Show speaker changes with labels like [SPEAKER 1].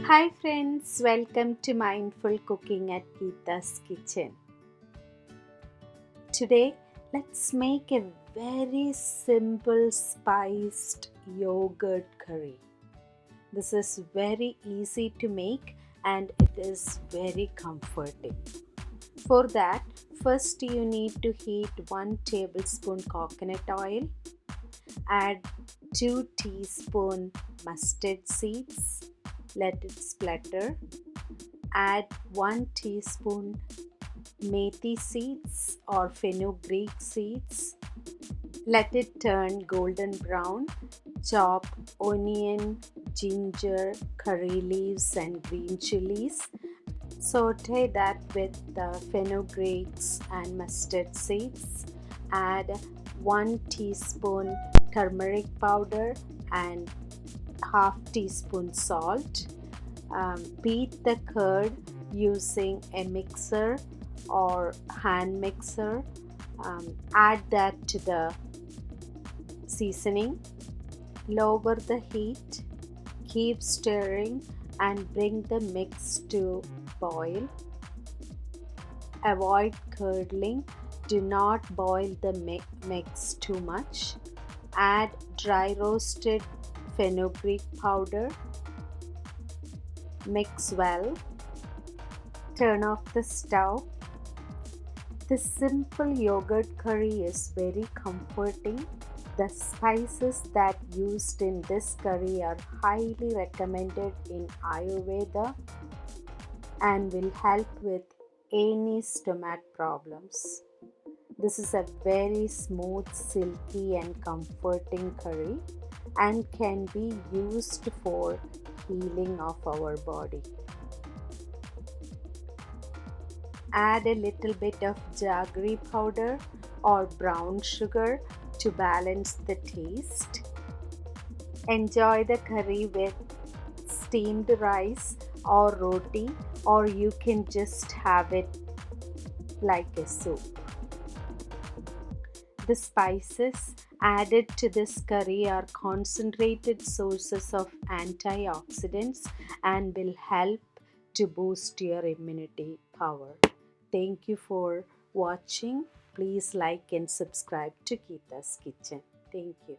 [SPEAKER 1] Hi friends, welcome to Mindful Cooking at Geetha's Kitchen. Today, let's make a very simple spiced yogurt curry. This is very easy to make and it is very comforting. For that, first you need to heat 1 tablespoon coconut oil, add 2 teaspoon mustard seeds, let it splatter. Add 1 teaspoon Methi seeds or Fenugreek seeds. Let it turn golden brown. Chop onion, ginger, curry leaves and green chilies. Saute that with the fenugreeks and mustard seeds. Add 1 teaspoon turmeric powder and half teaspoon salt. Beat the curd using a mixer or hand mixer. Add that to the seasoning. Lower the heat. Keep stirring and bring the mix to boil. Avoid curdling. Do not boil the mix too much. Add dry roasted fenugreek powder. Mix well. Turn off the stove. This simple yogurt curry is very comforting. The spices that used in this curry are highly recommended in Ayurveda and will help with any stomach problems. This is a very smooth, silky and comforting curry and can be used for healing of our body. Add a little bit of Jaggery powder or brown sugar to balance the taste. Enjoy the curry with steamed rice or roti, or you can just have it like a soup. The spices added to this curry are concentrated sources of antioxidants and will help to boost your immunity power. Thank you for watching. Please like and subscribe to Geetha's Kitchen. Thank you.